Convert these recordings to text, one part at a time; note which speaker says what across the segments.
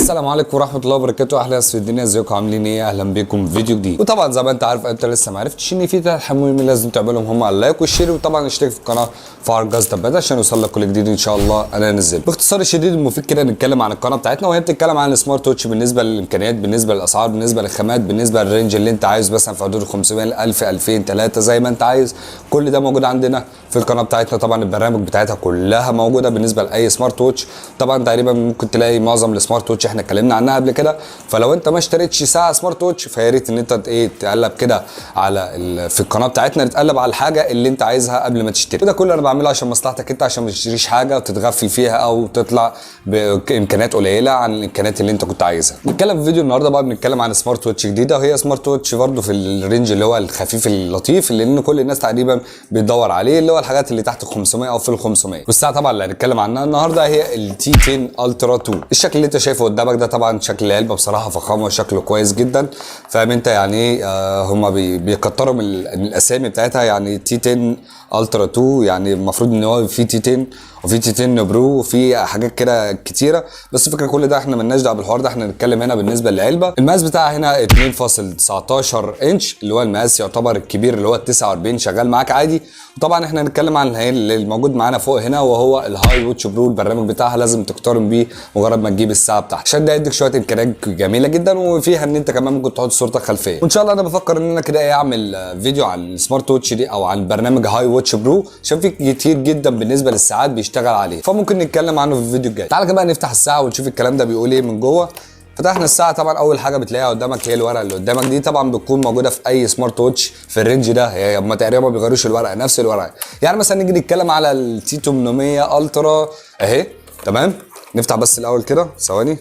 Speaker 1: السلام عليكم ورحمه الله وبركاته. اهلا في الدنيا، ازيكم عاملين ايه؟ اهلا بكم في فيديو جديد. وطبعا زي ما انت عارف انت لسه ما عرفتش ان في 3 مهمين لازم تعملهم، هم اللايك والشير، وطبعا اشترك في القناه وفعل الجرس التنبيهات عشان يوصلك كل جديد ان شاء الله انا انزله. باختصار شديد المفيد كده نتكلم عن القناه بتاعتنا، وهي بتتكلم عن السمارت ووتش بالنسبه للامكانيات، بالنسبه للاسعار، بالنسبه للخامات، بالنسبه للرينج اللي انت عايز، مثلا في حدود 500 1000 2000 3 زي ما انت عايز. كل ده موجود عندنا في القناه بتاعتنا. طبعا البرامج بتاعتها كلها موجوده بالنسبه لاي سمارت ووتش. طبعا تقريبا ممكن تلاقي معظم السمارت ووتش احنا اتكلمنا عنها قبل كده، فلو انت ما اشتريتش ساعه سمارت ووتش فيا ريت ان انت تقلب كده على في القناه بتاعتنا، نتقلب على الحاجه اللي انت عايزها قبل ما تشتري. وده كله انا بعمله عشان مصلحتك انت، عشان ما تشتريش حاجه وتتغفل فيها او تطلع بامكانيات قليله عن الامكانيات اللي انت كنت عايزها. نتكلم في فيديو النهارده بقى بنتكلم عن سمارت ووتش جديده، وهي سمارت ووتش برده في الرينج اللي هو الخفيف اللطيف اللي كل الناس تقريبا بتدور عليه، اللي هو الحاجات اللي تحت ال 500 او في ال 500. والساعه طبعا اللي هنتكلم عنها النهارده هي التي 10 الترا 2. الشكل اللي انت شايفه قدامك ده طبعا شكل العلبه بصراحه فخامه وشكله كويس جدا. فاهم انت يعني هم بيكتروا من الاسامي بتاعتها، يعني تي 10 الترا 2 يعني المفروض ان هو في تي 10 وفي تي 10 برو وفي حاجات كده كتيره، بس الفكره كل ده احنا مالناش دعوه بالحوار ده. احنا هنتكلم هنا بالنسبه للعلبه. المقاس بتاعها هنا 2.19 انش اللي هو المقاس يعتبر الكبير اللي هو ال 49 شغال معاك عادي. وطبعا احنا هنتكلم عن اللي الموجود معانا فوق هنا وهو الهاي ووتش برو. البرنامج بتاعها لازم تقترن بيه مجرد ما تجيب الساعه بتاعتك، عشان ده يديك شويه امكانيات جميله جدا، وفيها ان انت كمان ممكن تحط صورتك خلفيه. وان شاء الله انا بفكر ان انا كده اعمل فيديو عن السمارت ووتش دي او عن البرنامج هاي ووتش برو، عشان في كتير جدا بالنسبه للساعات بيشتغل عليه، فممكن نتكلم عنه في الفيديو الجاي. تعالى بقى نفتح الساعه ونشوف الكلام ده بيقول ايه من جوه. فتحنا الساعه، طبعا اول حاجه بتلاقيها قدامك هي الورقه اللي قدامك دي. طبعا بتكون موجوده في اي سمارت ووتش في الرينج ده، هي هم تقريبا ما بيغيروش الورقه، نفس الورقه. يعني مثلا نيجي نتكلم على التي 800 الترا اهي، تمام. نفتح بس الاول كده ثواني،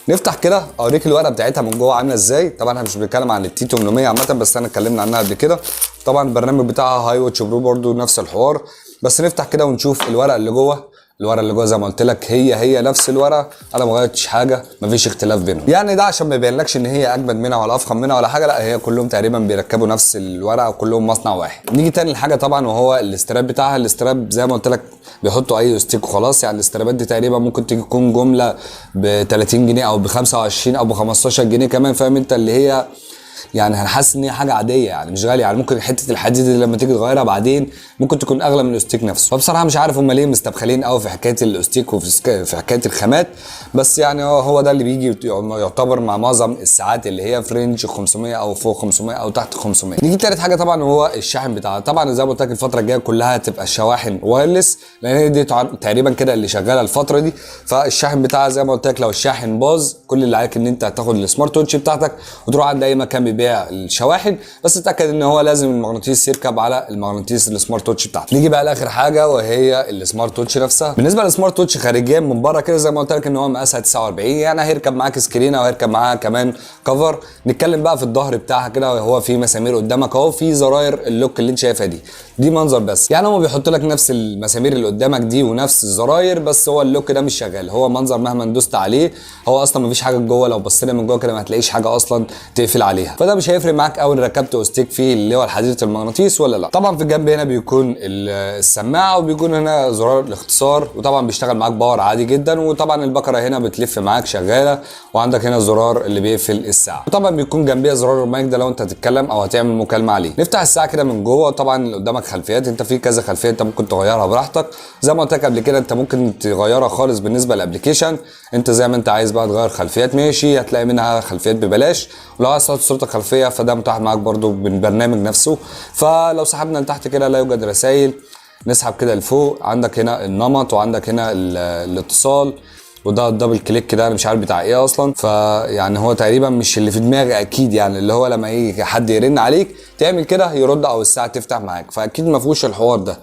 Speaker 1: نفتح كده اوريك الورقه بتاعتها من جوه عامله ازاي. طبعا احنا مش بنتكلم عن التي 800 عامه، بس انا اتكلمنا عنها قبل كده. طبعا البرنامج بتاعها هاي ووتش برو برده نفس الحوار، بس نفتح كده ونشوف الورقه اللي جوه. الورقه اللي جوه زي ما قلت لك هي نفس الورقه، انا ما غيرتش حاجه، مفيش اختلاف بينهم. يعني ده عشان ما يبينلكش ان هي اجمد منها ولا افخم منها ولا حاجه، لا هي كلهم تقريبا بيركبوا نفس الورقه وكلهم مصنع واحد. نيجي تاني الحاجه طبعا وهو الاستراب بتاعها. الاستراب زي ما قلت لك بيحطوا اي ستيك وخلاص. يعني الاسترابات دي تقريبا ممكن تكون جمله ب 30 جنيه او ب 25 او ب 15 جنيه كمان، فاهم انت اللي هي يعني هنحس ان هي حاجه عاديه يعني مش غاليه. يعني ممكن حته الحديد اللي لما تيجي تغيرها بعدين ممكن تكون اغلى من الاستيك نفسه. فبصراحه مش عارف هم ليه مستبخلين قوي في حكايه الاستيك وفي حكايه الخامات، بس يعني هو ده اللي بيجي يعتبر مع معظم الساعات اللي هي في رينج 500 او فوق 500 او تحت 500. نيجي تالت حاجه طبعا وهو الشاحن بتاعها. طبعا زي ما قلت لك الفتره الجايه كلها هتبقى الشواحن وايرلس، لان دي تقريبا كده اللي شغاله الفتره دي. فالشاحن بتاعها زي ما قلت لك لو الشاحن باظ كل اللي عليك ان انت هتاخد السمارت ووتش بتاعتك وتروح عند اي مكان بيبيع الشواحن، بس اتاكد ان هو لازم المغناطيس يركب على المغناطيس السمارت ووتش بتاعتك. نيجي بقى لاخر حاجه وهي السمارت ووتش نفسها. بالنسبه للسمارت ووتش خارجيا من بره كده زي ما قلت لك ان هو مقاسها 49، يعني هيركب معاك سكرين او هيركب معاها كمان كفر. نتكلم بقى في الظهر بتاعها كده، هو في مسامير قدامك اهو، في زراير اللوك اللي انت شايفها دي منظر بس. يعني هو بيحط لك نفس المسامير اللي قدامك دي ونفس الزراير، بس هو اللوك ده مش شغال، هو منظر مهما دوست عليه. هو اصلا مفيش حاجه جوه، لو بصينا من جوه كده ما هتلاقيش حاجه اصلا تقفل عليها، فده مش هيفرق معاك قوي ركبت اوستيك فيه اللي هو الحديد المغناطيس ولا لا. طبعا في الجنب هنا بيكون السماعه وبيكون هنا زرار الاختصار، وطبعا بيشتغل معاك باور عادي جدا. وطبعا البكره هنا بتلف معاك شغاله، وعندك هنا زرار اللي بيقفل الساعه، وطبعا بيكون جنبيها زرار المايك ده لو انت هتتكلم او هتعمل مكالمه عليه. نفتح الساعه كده من جوه. طبعا قدامك خلفيات، انت في كذا خلفيه انت ممكن تغيرها براحتك. زي ما قلت لك قبل كده انت ممكن تغيرها خالص بالنسبه للابلكيشن، انت زي ما انت عايز بقى تغير خلفيات ماشي، هتلاقي منها خلفيات ببلاش. ولو عايز تحط صورتك خلفيه فده متاح معاك برده بالبرنامج نفسه. فلو سحبنا لتحت كده لا يوجد رسائل، نسحب كده لفوق عندك هنا النمط وعندك هنا الاتصال، وده الدبل كليك كده انا مش عارف بتاع ايه اصلا. فيعني هو تقريبا مش اللي في دماغي اكيد، يعني اللي هو لما يجي حد يرن عليك تعمل كده يرد او الساعه تفتح معاك، فاكيد ما فيهوش الحوار ده.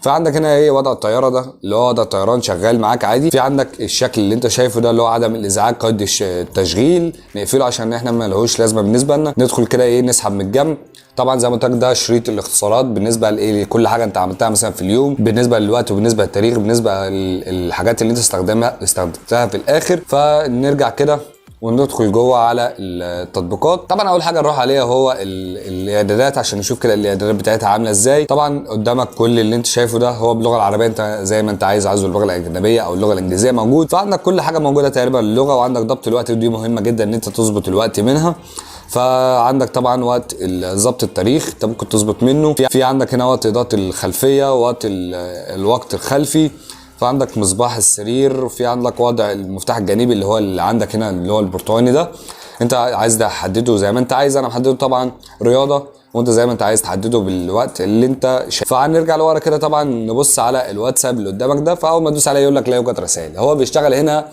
Speaker 1: فعندك هنا ايه وضع الطياره ده اللي هو وضع الطيران شغال معاك عادي. في عندك الشكل اللي انت شايفه ده اللي هو عدم الازعاج قيد التشغيل، نقفله عشان احنا ما لهوش لازمه بالنسبه لنا. ندخل كده ايه نسحب من الجنب. طبعا زي ما قلت لك ده شريط الاختصارات بالنسبه لايه لكل حاجه انت عملتها مثلا في اليوم، بالنسبه للوقت وبالنسبه للتاريخ، بالنسبه للحاجات اللي انت استخدمتها في الاخر. فنرجع كده وندخل جوه على التطبيقات. طبعا اول حاجه نروح عليها هو الاعدادات عشان نشوف كده الاعدادات بتاعتها عامله ازاي. طبعا قدامك كل اللي انت شايفه ده هو باللغه العربيه، انت زي ما انت عايزه باللغه الاجنبيه او اللغه الانجليزيه موجود. فعندك كل حاجه موجوده تقريبا اللغه، وعندك ضبط الوقت ودي مهمه جدا ان انت تظبط الوقت منها. فعندك طبعا وقت ظبط التاريخ انت ممكن تظبط منه. في عندك هنا وقت اضاءه الخلفيه، وقت الوقت الخلفي. فعندك مصباح السرير، وفي عندك وضع المفتاح الجانبي اللي هو اللي عندك هنا اللي هو البرتقاني ده، انت عايز تحدده زي ما انت عايز. انا محدده طبعا رياضه، وانت زي ما انت عايز تحدده بالوقت اللي انت شايف. فهنرجع لورا كده طبعا نبص على الواتساب اللي قدامك ده. فاول ما تدوس عليه يقول لك لا يوجد رسائل. هو بيشتغل هنا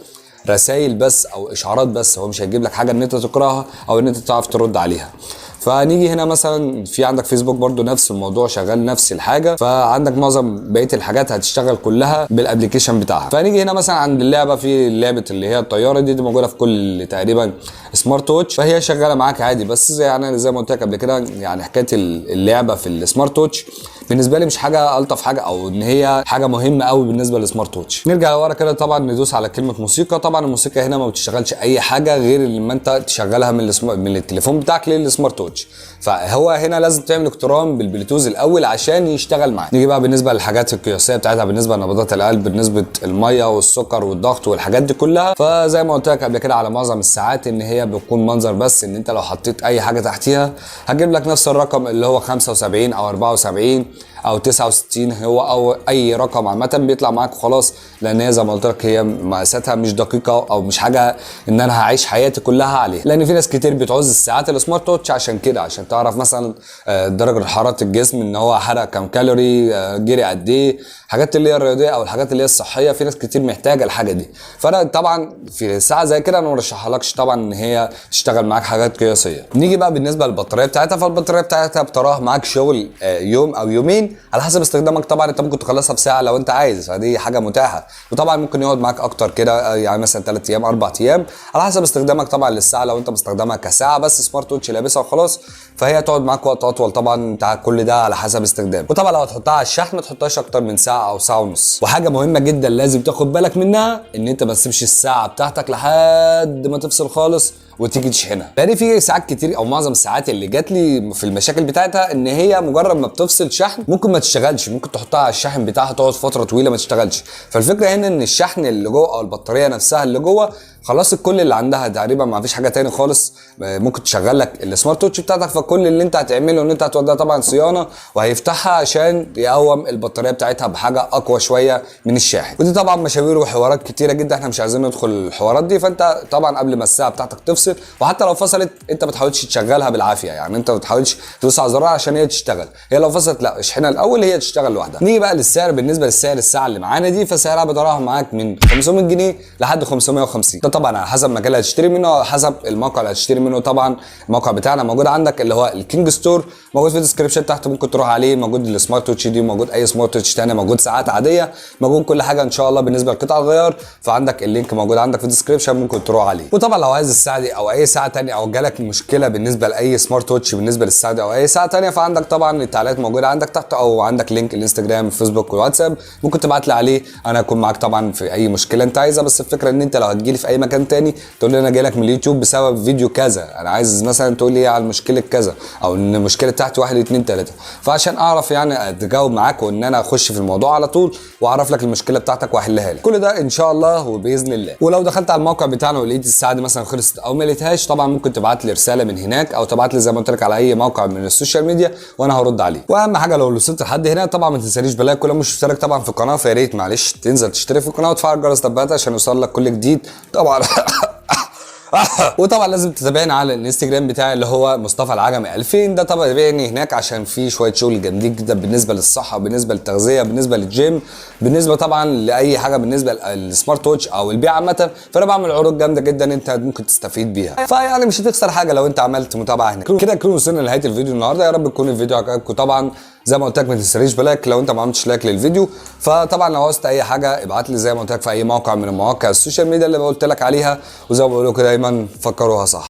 Speaker 1: رسائل بس او اشعارات بس، هو مش هيجيب لك حاجه ان انت تقراها او ان انت تعرف ترد عليها. فنيجي هنا مثلا في عندك فيسبوك برضو نفس الموضوع شغال نفس الحاجه. فعندك معظم بقيه الحاجات هتشتغل كلها بالابلكيشن بتاعها. فنيجي هنا مثلا عند اللعبه، في لعبه اللي هي الطياره دي موجوده في كل تقريبا سمارت ووتش، فهي شغاله معاك عادي. بس زي ما قلت لك قبل كده يعني حكايه اللعبه في السمارت ووتش بالنسبه لي مش حاجه الطف حاجه او ان هي حاجه مهمه قوي بالنسبه للسمارت ووتش. نرجع لورا كده طبعا ندوس على كلمه موسيقى. طبعا الموسيقى هنا ما بتشتغلش اي حاجه غير لما انت تشغلها من التليفون بتاعك للسمارت ووتش. فهو هنا لازم تعمل اقتران بالبلوتوث الاول عشان يشتغل معاك. نيجي بقى بالنسبه للحاجات القياسيه بتاعتها، بالنسبه لنبضات القلب، بالنسبه الميه والسكر والضغط والحاجات دي كلها. فزي ما قلت لك قبل كده على معظم الساعات ان هي بتكون منظر بس، ان انت لو حطيت اي حاجه تحتيها هتجيب لك نفس الرقم اللي هو 75 او 74 او 69 هو او اي رقم عامه بيطلع معاك وخلاص. لان هي زي ما قلت لك هي مقاساتها مش دقيقه او مش حاجه ان انا هعيش حياتي كلها عليها. لان في ناس كتير بتعوز الساعات السمارت ووتش عشان كده، عشان تعرف مثلا درجه حراره الجسم، ان هو حرق كام كالوري، جري قد ايه، حاجات اللي هي الرياضيه او الحاجات اللي هي الصحيه. في ناس كتير محتاجه الحاجه دي. فانا طبعا في ساعه زي كده انا ما برشحهالكش طبعا ان هي تشتغل معاك حاجات قياسيه. نيجي بقى بالنسبه للبطاريه بتاعتها. فالبطاريه بتاعتها بتراها معاك شغل يوم او يومين على حسب استخدامك. طبعا انت ممكن تخلصها بساعه لو انت عايز، فدي حاجه متاحه. وطبعا ممكن يقعد معاك اكتر كده يعني مثلا 3 ايام 4 ايام على حسب استخدامك طبعا للساعه. لو انت مستخدمها كساعه بس سمارت ووتش لابسها وخلاص، فهي تقعد معاك وقت اطول. طبعا انت كل ده على حسب استخدامك. وطبعا لو هتحطها على الشحن ما تحطهاش اكتر من ساعه او ساعه ونص. وحاجه مهمه جدا لازم تاخد بالك منها، ان انت ما تسيبش الساعه بتاعتك لحد ما تفصل خالص وتيجي تشحنها. لان في ساعات كتير او معظم الساعات اللي جات لي في المشاكل بتاعتها ان هي مجرد ما بتفصل شحن ممكن ما تشتغلش، ممكن تحطها على الشاحن بتاعها تقعد فتره طويله ما تشتغلش. فالفكره هنا ان الشحن اللي جوه او البطاريه نفسها اللي جوه خلاص كل اللي عندها تقريبا ما فيش حاجه تاني خالص ممكن تشغل لك السمارت ووتش بتاعتك. فكل اللي انت هتعمله ان انت هتوديها طبعا صيانه، وهيفتحها عشان يقوم البطاريه بتاعتها بحاجه اقوى شويه من الشاحن. ودي طبعا مشاوير وحوارات كتيره جدا احنا مش عايزين ندخل الحوارات دي. فانت طبعا قبل ما الساعه بتاعتك تفصل، وحتى لو فصلت انت ما تحاولش تشغلها بالعافيه، يعني انت ما تحاولش تدوس على الزرار عشان هي تشتغل. هي لو فصلت لا اشحنها الاول هي تشتغل لوحدها. نيجي بقى للسعر. بالنسبه للسعر الساعه اللي معانا دي فسعرها بتراوح معاك من 500 جنيه لحد 550. ده طبعا على حسب المكان اللي هتشتري منه، حسب الموقع اللي هتشتري منه. طبعا الموقع بتاعنا موجود عندك اللي هو الكينج ستور، موجود في الديسكربشن تحت ممكن تروح عليه. موجود السمارت ووتش دي، موجود اي سمارت ووتش تاني، موجود ساعات عاديه، موجود كل حاجه ان شاء الله بالنسبه لقطع الغيار. فعندك اللينك موجود عندك في الديسكربشن ممكن تروح عليه. وطبعا لو عايز الساعه دي او اي ساعه تانيه او جالك مشكله بالنسبه لاي سمارت ووتش بالنسبه للساعه دي او اي ساعه تانيه، فعندك طبعا التعليقات موجوده عندك تحت، او عندك لينك الانستجرام فيسبوك والواتساب ممكن تبعت لي عليه. انا هكون معاك طبعا في اي مشكله انت عايزها. بس الفكره ان انت لو هتجيلي في اي مكان تاني تقول لي انا جاي لك من اليوتيوب بسبب فيديو كذا، انا عايز مثلا تقول لي على المشكله كذا، او ان المشكله بتاعتي 1 2 3، فعشان اعرف يعني اتجاوب معاك وان انا اخش في الموضوع على طول واعرف لك المشكله بتاعتك واحلها لك. كل ده ان شاء الله وباذن الله. ولو دخلت على الموقع بتاعنا ولقيت الساعه دي مثلا خلصت او ما لقيتهاش، طبعا ممكن تبعت لي رساله من هناك او تبعت لي زي ما قلت لك على اي موقع من السوشيال ميديا وانا هرد عليك. واهم حاجه لو وصلت لحد هنا طبعا ما تنسانيش بلايك، كل مش مشترك طبعا في القناه فيا ريت معلش تنزل تشترك في القناه وتفعل جرس تنبيهات عشان يوصل لك كل جديد طبعا. وطبعا لازم تتابعني على الانستجرام بتاعي اللي هو مصطفى العجمي 2000. ده طبعا تابعني هناك عشان في شويه شغل جامدين جدا بالنسبه للصحه، بالنسبه للتغذيه، بالنسبه للجيم، بالنسبه طبعا لاي حاجه بالنسبه للسمارت ووتش او البيع عامه. فانا بعمل عروض جامده جدا انت ممكن تستفيد بيها، فيعني مش هتخسر حاجه لو انت عملت متابعه هناك. كده نكون وصلنا لنهايه الفيديو النهارده. يا رب يكون الفيديو عجبكم. طبعا زي ما قلت لك ما تنساش بلايك لو انت ما عملتش لايك للفيديو. فطبعا لو عاوزت اي حاجه ابعت لي زي ما قلت لك في اي موقع من المواقع السوشيال ميديا اللي قلت لك عليها. وزي ما بقول لكم دايما فكروها صح.